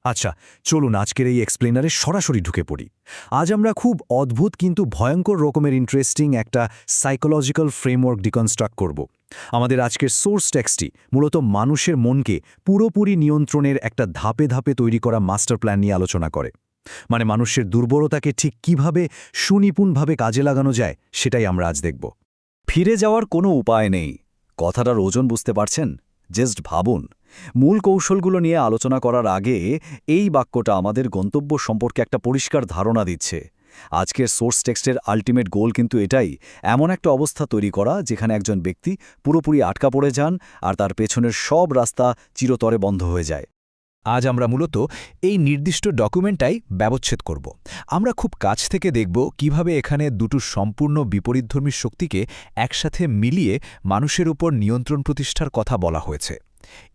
আচ্ছা, চলুন আজকের এই এক্সপ্লেনারে সরাসরি ঢুকে পড়ি। আজ আমরা খুব অদ্ভুত কিন্তু ভয়ঙ্কর রকমের ইন্টারেস্টিং একটা সাইকোলজিক্যাল ফ্রেমওয়ার্ক ডিকনস্ট্রাক্ট করব। আমাদের আজকের সোর্স টেক্সটটি মূলত মানুষের মনকে পুরোপুরি নিয়ন্ত্রণের একটা ধাপে ধাপে তৈরি করা মাস্টার প্ল্যান নিয়ে আলোচনা করে। মানে মানুষের দুর্বলতাকে ঠিক কিভাবে সুনিপুণভাবে কাজে লাগানো যায় সেটাই আমরা আজ দেখব। ফিরে যাওয়ার কোনো উপায় নেই। কথাটার ওজন বুঝতে পারছেন? জাস্ট ভাবুন, মূল কৌশলগুলো নিয়ে আলোচনা করার আগে এই বাক্যটা আমাদের গন্তব্য সম্পর্কে একটা পরিষ্কার ধারণা দিচ্ছে। আজকের সোর্স টেক্সটের আল্টিমেট গোল কিন্তু এটাই, এমন একটা অবস্থা তৈরি করা যেখানে একজন ব্যক্তি পুরোপুরি আটকা পড়ে যান আর তার পেছনের সব রাস্তা চিরতরে বন্ধ হয়ে যায়। আজ আমরা মূলত এই নির্দিষ্ট ডকুমেন্টটাই ব্যবচ্ছেদ করব। আমরা খুব কাছ থেকে দেখব কিভাবে এখানে দুটো সম্পূর্ণ বিপরীতধর্মী শক্তিকে একসাথে মিলিয়ে মানুষের উপর নিয়ন্ত্রণ প্রতিষ্ঠার কথা বলা হয়েছে।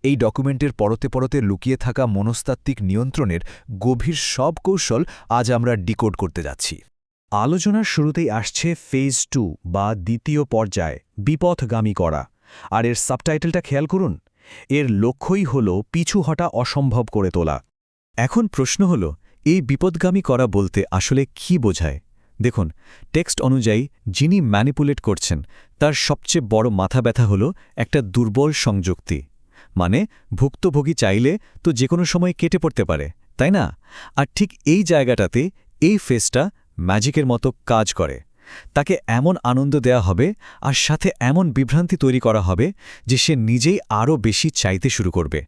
এই ডকুমেন্টের পরতে পরতে লুকিয়ে থাকা মনস্তাত্ত্বিক নিয়ন্ত্রণের গভীর সব কৌশল আজ আমরা ডিকোড করতে যাচ্ছি। আলোচনার শুরুতেই আসছে ফেজ 2 বা দ্বিতীয় পর্যায়, বিপথগামী করা। আর এর সাবটাইটেলটা খেয়াল করুন, এর লক্ষ্যই হল পিছু হটা অসম্ভব করে তোলা। এখন প্রশ্ন হল, এই বিপদগামী করা বলতে আসলে কি বোঝায়? দেখুন, টেক্সট অনুযায়ী যিনি ম্যানিপুলেট করছেন তার সবচেয়ে বড় মাথা ব্যথা হল একটা দুর্বল সংযুক্তি। মানে ভুক্তভোগী চাইলে তো যে কোনো সময় কেটে পড়তে পারে, তাই না? আর ঠিক এই জায়গাটাতে এই ফেসটা ম্যাজিকের মতো কাজ করে। তাকে এমন আনন্দ দেয়া হবে আর সাথে এমন বিভ্রান্তি তৈরি করা হবে যে সে নিজেই আরও বেশি চাইতে শুরু করবে।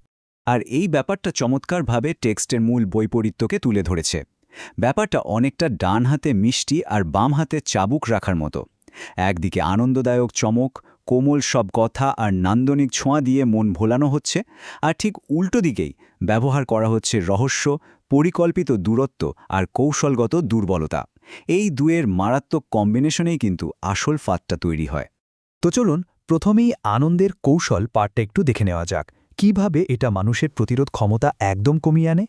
আর এই ব্যাপারটা চমৎকারভাবে টেক্সটের মূল বৈপরীত্যকে তুলে ধরেছে। ব্যাপারটা অনেকটা ডান হাতে মিষ্টি আর বাম হাতে চাবুক রাখার মতো। একদিকে আনন্দদায়ক চমক, কোমল সব কথা আর নান্দনিক ছোঁয়া দিয়ে মন ভোলানো হচ্ছে, আর ঠিক উল্টো দিকেই ব্যবহার করা হচ্ছে রহস্য, পরিকল্পিত দূরত্ব আর কৌশলগত দুর্বলতা। এই দুয়ের মারাত্মক কম্বিনেশনেই কিন্তু আসল ফাঁদটা তৈরি হয়। তো চলুন প্রথমেই আনন্দের কৌশল পার্টটা একটু দেখে নেওয়া যাক, কিভাবে এটা মানুষের প্রতিরোধ ক্ষমতা একদম কমিয়ে আনে।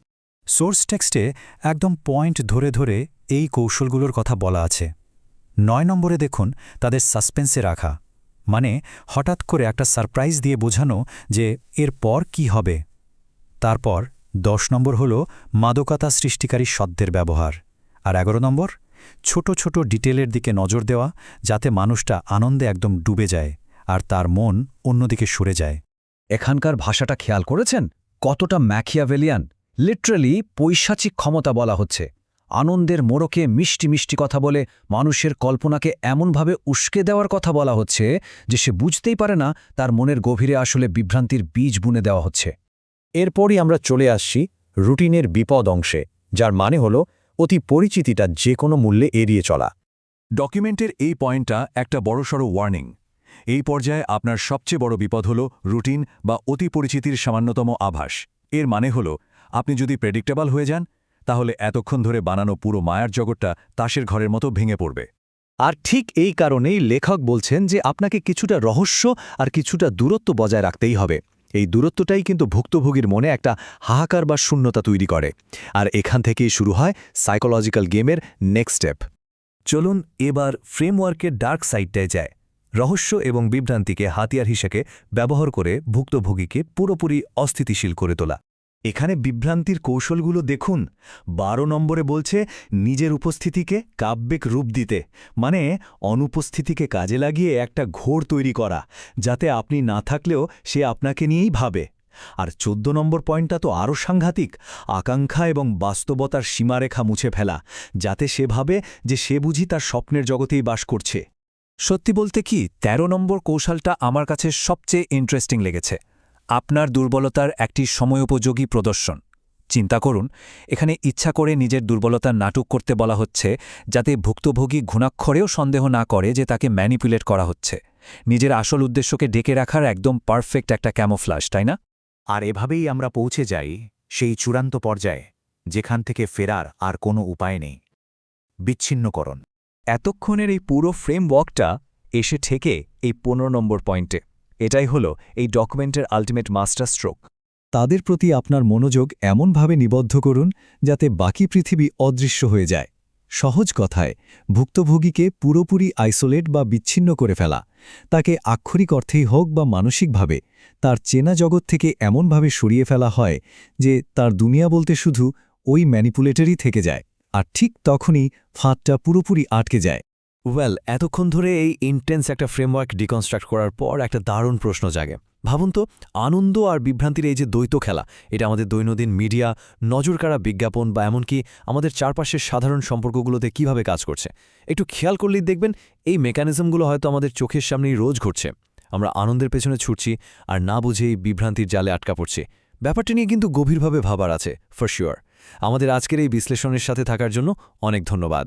সোর্স টেক্সটে একদম পয়েন্ট ধরে ধরে এই কৌশলগুলোর কথা বলা আছে। 9 নম্বরে দেখুন তাদের সাসপেন্সে রাখা, মানে হঠাৎ করে একটা সারপ্রাইজ দিয়ে বোঝানো যে এরপর কি হবে। তারপর 10 নম্বর হল মাদকতা সৃষ্টিকারী শব্দের ব্যবহার। আর 11 নম্বর, ছোট ছোট ডিটেলের দিকে নজর দেওয়া যাতে মানুষটা আনন্দে একদম ডুবে যায় আর তার মন অন্যদিকে সরে যায়। এখানকার ভাষাটা খেয়াল করেছেন? কতটা ম্যাকিয়াভেলিয়ান! লিটারালি পৈশাচিক ক্ষমতা বলা হচ্ছে। আনন্দের মোড়কে মিষ্টি মিষ্টি কথা বলে মানুষের কল্পনাকে এমনভাবে উস্কে দেওয়ার কথা বলা হচ্ছে যে সে বুঝতেই পারে না তার মনের গভীরে আসলে বিভ্রান্তির বীজ বুনে দেওয়া হচ্ছে। এরপরই আমরা চলে আসছি রুটিনের বিপদ অংশে, যার মানে হল অতি পরিচিতিটা যে কোনো মূল্যে এড়িয়ে চলা। ডকুমেন্টের এই পয়েন্টটা একটা বড়সড় ওয়ার্নিং। এই পর্যায়ে আপনার সবচেয়ে বড় বিপদ হল রুটিন বা অতি পরিচিতির সামান্যতম আভাস। এর মানে হল আপনি যদি প্রেডিক্টেবল হয়ে যান, তাহলে এতক্ষণ ধরে বানানো পুরো মায়ার জগৎটা তাসের ঘরের মতো ভেঙে পড়বে। আর ঠিক এই কারণেই লেখক বলছেন যে আপনাকে কিছুটা রহস্য আর কিছুটা দূরত্ব বজায় রাখতেই হবে। এই দূরত্বটাই কিন্তু ভুক্তভোগীর মনে একটা হাহাকার বা শূন্যতা তৈরি করে। আর এখান থেকেই শুরু হয় সাইকোলজিক্যাল গেমের নেক্সট স্টেপ। চলুন এবার ফ্রেমওয়ার্কের ডার্ক সাইডটায় যায়। রহস্য এবং বিভ্রান্তিকে হাতিয়ার হিসেবে ব্যবহার করে ভুক্তভোগীকে পুরোপুরি অস্থিতিশীল করে তোলা। এখানে বিভ্রান্তির কৌশলগুলো দেখুন। 12 নম্বরে বলছে নিজের উপস্থিতিকে কাব্যিক রূপ দিতে, মানে অনুপস্থিতিকে কাজে লাগিয়ে একটা ঘোর তৈরি করা, যাতে আপনি না থাকলেও সে আপনাকে নিয়েই ভাবে। আর 14 নম্বর পয়েন্টটা তো আরও সাংঘাতিক, আকাঙ্ক্ষা এবং বাস্তবতার সীমারেখা মুছে ফেলা, যাতে সে ভাবে যে সে বুঝি তার স্বপ্নের জগতেই বাস করছে। সত্যি বলতে কি, 13 নম্বর কৌশলটা আমার কাছে সবচেয়ে ইন্টারেস্টিং লেগেছে। আপনার দুর্বলতার একটি সময়োপযোগী প্রদর্শন। চিন্তা করুন, এখানে ইচ্ছা করে নিজের দুর্বলতার নাটক করতে বলা হচ্ছে, যাতে ভুক্তভোগী ঘুণাক্ষরেও সন্দেহ না করে যে তাকে ম্যানিপুলেট করা হচ্ছে। নিজের আসল উদ্দেশ্যকে ডেকে রাখার একদম পারফেক্ট একটা ক্যামোফ্লাশ, তাই না? আর এভাবেই আমরা পৌঁছে যাই সেই চূড়ান্ত পর্যায়ে, যেখান থেকে ফেরার আর কোনো উপায় নেই, বিচ্ছিন্নকরণ। এতক্ষণের এই পুরো ফ্রেমওয়ার্কটা এসে ঠেকে এই 15 নম্বর পয়েন্টে। এটাই হলো এই ডকুমেন্টের আল্টিমেট মাস্টার স্ট্রোক। তাদের প্রতি আপনার মনোযোগ এমনভাবে নিবদ্ধ করুন যাতে বাকি পৃথিবী অদৃশ্য হয়ে যায়। সহজ কথায়, ভুক্তভোগীকে পুরোপুরি আইসোলেট বা বিচ্ছিন্ন করে ফেলা, তাকে আক্ষরিক অর্থেই হোক বা মানসিকভাবে তার চেনা জগৎ থেকে এমনভাবে সরিয়ে ফেলা হয় যে তার দুনিয়া বলতে শুধু ওই ম্যানিপুলেটরই থেকে যায়, আর ঠিক তখনই ফাঁদটা পুরোপুরি আটকে যায়। ওয়েল, এতক্ষণ ধরে এই ইন্টেন্স একটা ফ্রেমওয়ার্ক ডিকনস্ট্রাক্ট করার পর একটা দারুণ প্রশ্ন জাগে। ভাবুন তো, আনন্দ আর বিভ্রান্তির এই যে দ্বৈত খেলা, এটা আমাদের দৈনন্দিন মিডিয়া, নজরকাড়া বিজ্ঞাপন বা এমনকি আমাদের চারপাশের সাধারণ সম্পর্কগুলোতে কিভাবে কাজ করছে। একটু খেয়াল করলেই দেখবেন এই মেকানিজমগুলো হয়তো আমাদের চোখের সামনেই রোজ ঘটছে। আমরা আনন্দের পেছনে ছুটছি আর না বুঝেই বিভ্রান্তির জালে আটকা পড়ছি। ব্যাপারটা নিয়ে কিন্তু গভীরভাবে ভাবার আছে, ফর শিওর। আমাদের আজকের এই বিশ্লেষণের সাথে থাকার জন্য অনেক ধন্যবাদ।